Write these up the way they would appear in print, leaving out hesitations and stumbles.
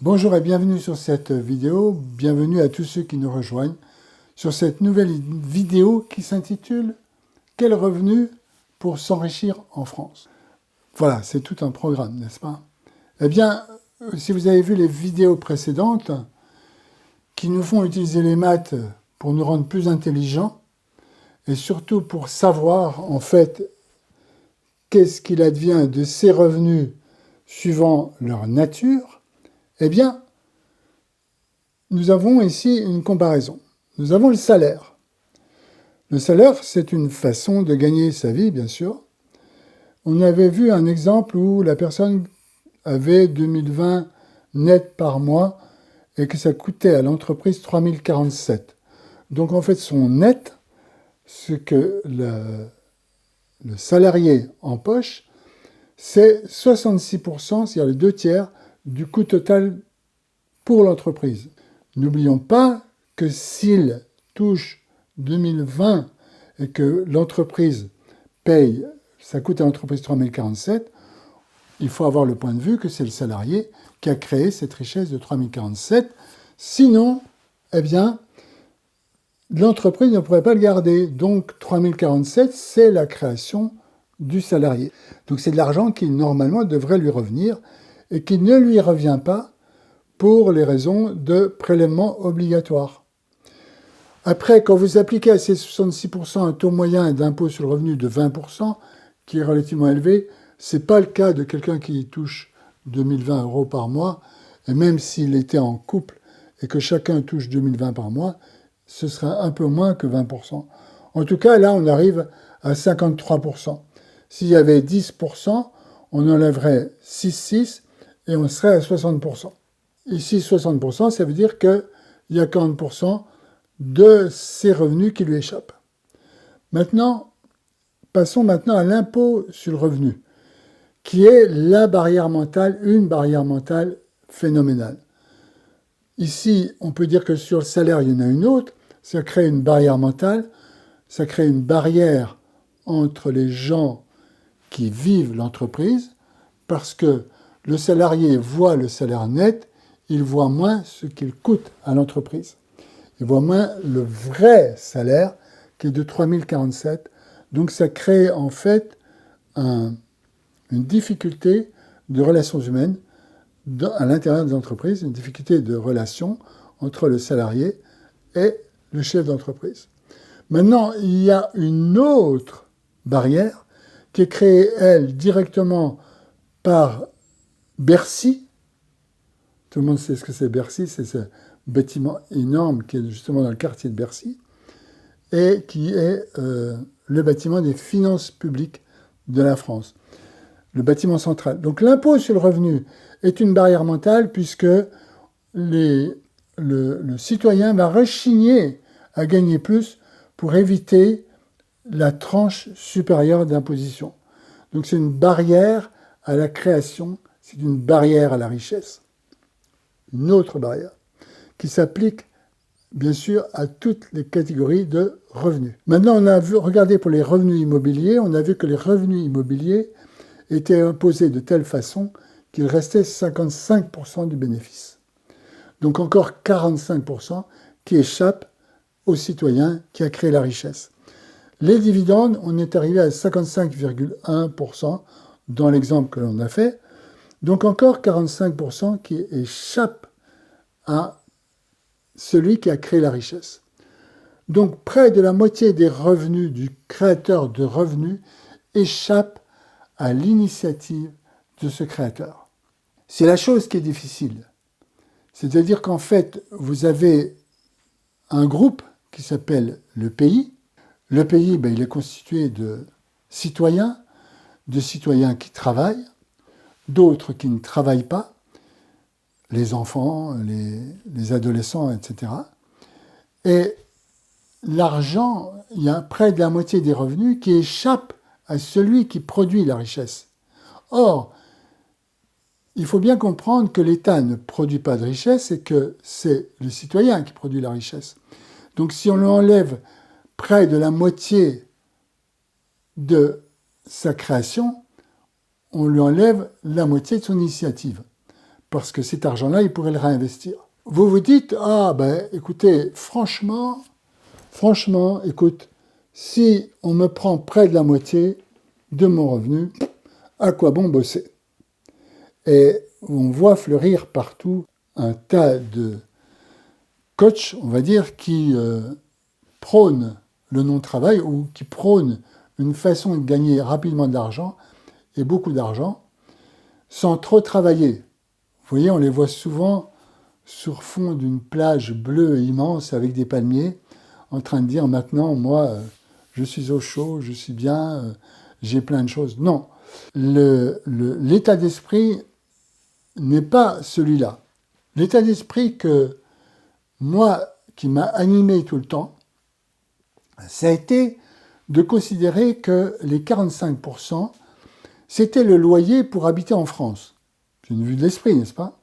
Bonjour et bienvenue sur cette vidéo, bienvenue à tous ceux qui nous rejoignent sur cette nouvelle vidéo qui s'intitule « Quel revenu pour s'enrichir en France ?» Voilà, c'est tout un programme, n'est-ce pas? Eh bien, si vous avez vu les vidéos précédentes qui nous font utiliser les maths pour nous rendre plus intelligents et surtout pour savoir en fait qu'est-ce qu'il advient de ces revenus suivant leur nature, eh bien, nous avons ici une comparaison. Nous avons le salaire. Le salaire, c'est une façon de gagner sa vie, bien sûr. On avait vu un exemple où la personne avait 2020 net par mois et que ça coûtait à l'entreprise 3047. Donc en fait, son net, ce que le salarié empoche, c'est 66%, c'est-à-dire les 2/3 du coût total pour l'entreprise. N'oublions pas que s'il touche 2020 et que l'entreprise paye, ça coûte à l'entreprise 3047, il faut avoir le point de vue que c'est le salarié qui a créé cette richesse de 3047. Sinon, eh bien, l'entreprise ne pourrait pas le garder. Donc 3047, c'est la création du salarié. Donc c'est de l'argent qui normalement devrait lui revenir et qui ne lui revient pas pour les raisons de prélèvement obligatoire. Après, quand vous appliquez à ces 66% un taux moyen d'impôt sur le revenu de 20%, qui est relativement élevé, ce n'est pas le cas de quelqu'un qui touche 2020 € par mois, et même s'il était en couple et que chacun touche 2020 par mois, ce sera un peu moins que 20%. En tout cas, là, on arrive à 53%. S'il y avait 10%, on enlèverait 6,6 et on serait à 60%. Ici, 60%, ça veut dire qu'il y a 40% de ces revenus qui lui échappent. Maintenant, passons maintenant à l'impôt sur le revenu, qui est la barrière mentale, une barrière mentale phénoménale. Ici, on peut dire que sur le salaire, il y en a une autre. Ça crée une barrière mentale, ça crée une barrière entre les gens qui vivent l'entreprise, parce que le salarié voit le salaire net, il voit moins ce qu'il coûte à l'entreprise. Il voit moins le vrai salaire qui est de 3047. Donc ça crée en fait une difficulté de relations humaines à l'intérieur des entreprises, une difficulté de relation entre le salarié et le chef d'entreprise. Maintenant, il y a une autre barrière qui est créée, elle, directement par Bercy. Tout le monde sait ce que c'est Bercy, c'est ce bâtiment énorme qui est justement dans le quartier de Bercy et qui est le bâtiment des finances publiques de la France, le bâtiment central. Donc l'impôt sur le revenu est une barrière mentale puisque le citoyen va rechigner à gagner plus pour éviter la tranche supérieure d'imposition. Donc c'est une barrière à la création, c'est une barrière à la richesse. Une autre barrière qui s'applique bien sûr à toutes les catégories de revenus. Maintenant, on a regardé pour les revenus immobiliers, on a vu que les revenus immobiliers étaient imposés de telle façon qu'il restait 55% du bénéfice. Donc encore 45% qui échappent au citoyen qui a créé la richesse. Les dividendes, on est arrivé à 55,1% dans l'exemple que l'on a fait. Donc encore 45% qui échappent à celui qui a créé la richesse. Donc près de la moitié des revenus du créateur de revenus échappent à l'initiative de ce créateur. C'est la chose qui est difficile. C'est-à-dire qu'en fait, vous avez un groupe qui s'appelle le pays. Le pays, il est constitué de citoyens qui travaillent, d'autres qui ne travaillent pas, les enfants, les adolescents, etc. Et l'argent, il y a près de la moitié des revenus qui échappent à celui qui produit la richesse. Or, il faut bien comprendre que l'État ne produit pas de richesse et que c'est le citoyen qui produit la richesse. Donc si on lui enlève près de la moitié de sa création, on lui enlève la moitié de son initiative. parce que cet argent-là, il pourrait le réinvestir. Vous vous dites, ah ben écoutez, franchement, écoute, si on me prend près de la moitié de mon revenu, à quoi bon bosser? Et on voit fleurir partout un tas de coachs, on va dire, qui prônent le non-travail ou qui prônent une façon de gagner rapidement de l'argent et beaucoup d'argent sans trop travailler. Vous voyez, on les voit souvent sur fond d'une plage bleue immense avec des palmiers en train de dire maintenant, moi, je suis au chaud, je suis bien, j'ai plein de choses. Non, l'état d'esprit n'est pas celui-là. L'état d'esprit que moi, qui m'a animé tout le temps, ça a été de considérer que les 45%, c'était le loyer pour habiter en France. C'est une vue de l'esprit, n'est-ce pas?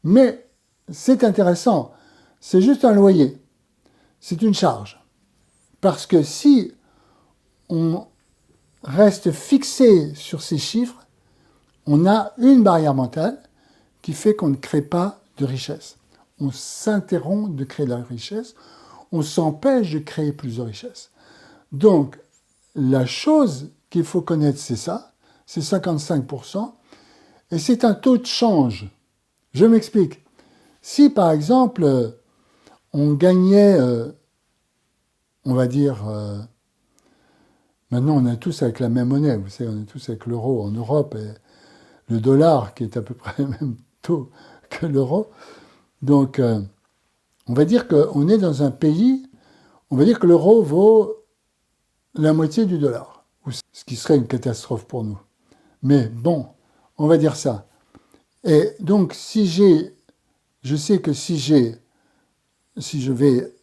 Mais c'est intéressant, c'est juste un loyer, c'est une charge. Parce que si on reste fixé sur ces chiffres, on a une barrière mentale qui fait qu'on ne crée pas de richesse. On s'interrompt de créer de la richesse, on s'empêche de créer plus de richesse. Donc, la chose qu'il faut connaître, c'est ça, c'est 55%, et c'est un taux de change. Je m'explique. Si, par exemple, on gagnait, on va dire, maintenant on est tous avec la même monnaie, vous savez, on est tous avec l'euro en Europe, et le dollar qui est à peu près le même taux que l'euro. Donc, on va dire qu'on est dans un pays, on va dire que l'euro vaut la moitié du dollar, ce qui serait une catastrophe pour nous. Mais bon, on va dire ça. Et donc, je sais que si je vais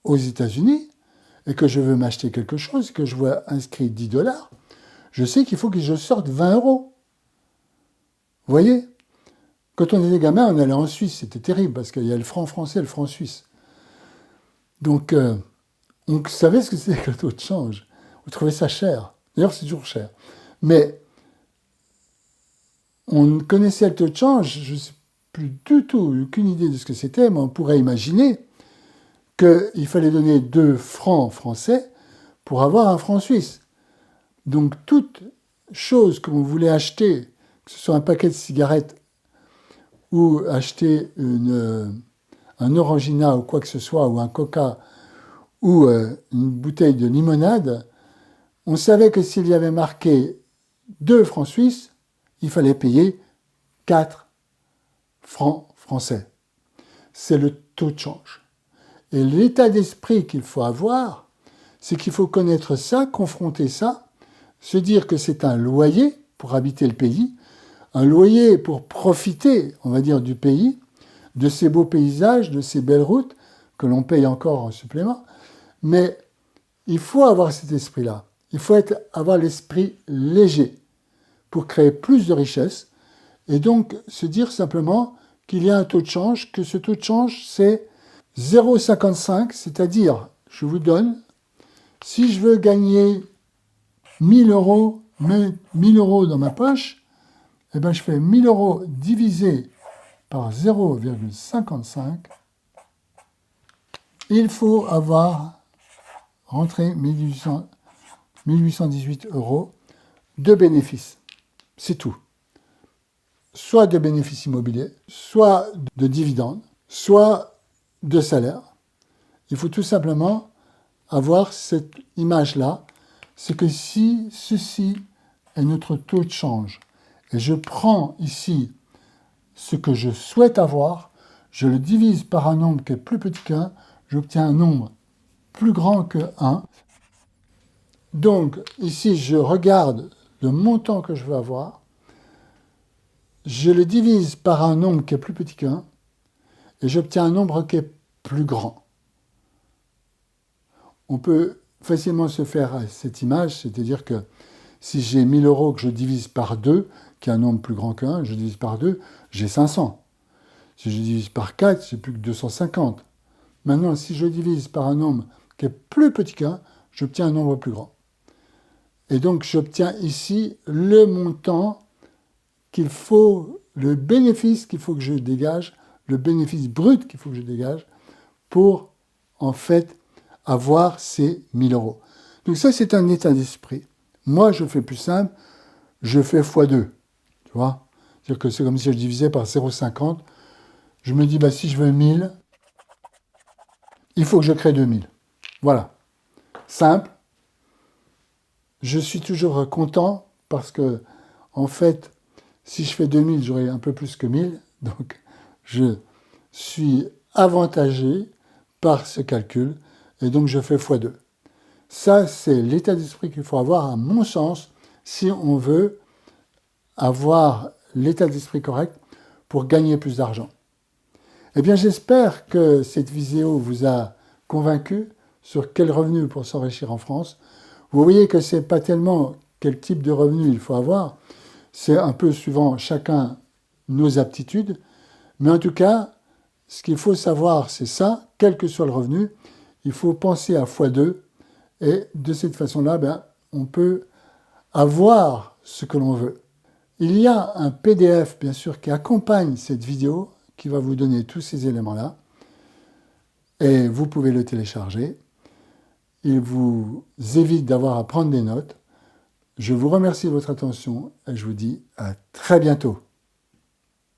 aux États-Unis et que je veux m'acheter quelque chose, que je vois inscrit 10 dollars, je sais qu'il faut que je sorte 20 euros. Vous voyez? Quand on était gamin, on allait en Suisse, c'était terrible parce qu'il y a le franc français et le franc suisse. Donc, on savait ce que c'était que le taux de change. On trouvait ça cher. D'ailleurs, c'est toujours cher. Mais on connaissait le taux de change, je ne sais plus du tout, aucune idée de ce que c'était, mais on pourrait imaginer qu'il fallait donner 2 francs français pour avoir un franc suisse. Donc, toute chose que vous voulez acheter, que ce soit un paquet de cigarettes ou acheter un Orangina ou quoi que ce soit, ou un Coca, ou une bouteille de limonade, on savait que s'il y avait marqué 2 francs suisses, il fallait payer 4 francs français. C'est le taux de change. Et l'état d'esprit qu'il faut avoir, c'est qu'il faut connaître ça, confronter ça, se dire que c'est un loyer pour habiter le pays, un loyer pour profiter, on va dire, du pays, de ces beaux paysages, de ces belles routes, que l'on paye encore en supplément. Mais il faut avoir cet esprit-là. Il faut avoir l'esprit léger pour créer plus de richesse et donc se dire simplement qu'il y a un taux de change, que ce taux de change, c'est 0,55, c'est-à-dire, je vous donne, si je veux gagner 1000 euros dans ma poche, eh ben je fais 1000 euros divisé par 0,55. Il faut avoir rentré 1818 euros de bénéfices. C'est tout. Soit de bénéfices immobiliers, soit de dividendes, soit de salaire. Il faut tout simplement avoir cette image-là. C'est que si ceci est notre taux de change, et je prends ici ce que je souhaite avoir, je le divise par un nombre qui est plus petit qu'1, j'obtiens un nombre plus grand que 1. Donc, ici, je regarde le montant que je veux avoir, je le divise par un nombre qui est plus petit que 1, et j'obtiens un nombre qui est plus grand. On peut facilement se faire à cette image, c'est-à-dire que si j'ai 1000 euros que je divise par 2, qui est un nombre plus grand que 1, je divise par 2, j'ai 500. Si je divise par 4, j'ai plus que 250. Maintenant, si je divise par un nombre qui est plus petit qu'1, j'obtiens un nombre plus grand. Et donc, j'obtiens ici le montant qu'il faut le bénéfice qu'il faut que je dégage, le bénéfice brut qu'il faut que je dégage pour, en fait, avoir ces 1000 euros. Donc ça, c'est un état d'esprit. Moi, je fais plus simple, je fais x2, tu vois. C'est-à-dire que c'est comme si je divisais par 0,50. Je me dis, bah, si je veux 1000, il faut que je crée 2000. Voilà. Simple. Je suis toujours content parce que, en fait, si je fais 2000, j'aurai un peu plus que 1000. Donc, je suis avantagé par ce calcul et donc je fais x2. Ça, c'est l'état d'esprit qu'il faut avoir, à mon sens, si on veut avoir l'état d'esprit correct pour gagner plus d'argent. Eh bien, j'espère que cette vidéo vous a convaincu sur quel revenu pour s'enrichir en France. Vous voyez que ce n'est pas tellement quel type de revenu il faut avoir, c'est un peu suivant chacun nos aptitudes, mais en tout cas, ce qu'il faut savoir, c'est ça, quel que soit le revenu, il faut penser à x2, et de cette façon-là, ben, on peut avoir ce que l'on veut. Il y a un PDF, bien sûr, qui accompagne cette vidéo, qui va vous donner tous ces éléments-là, et vous pouvez le télécharger. Il vous évite d'avoir à prendre des notes. Je vous remercie de votre attention et je vous dis à très bientôt.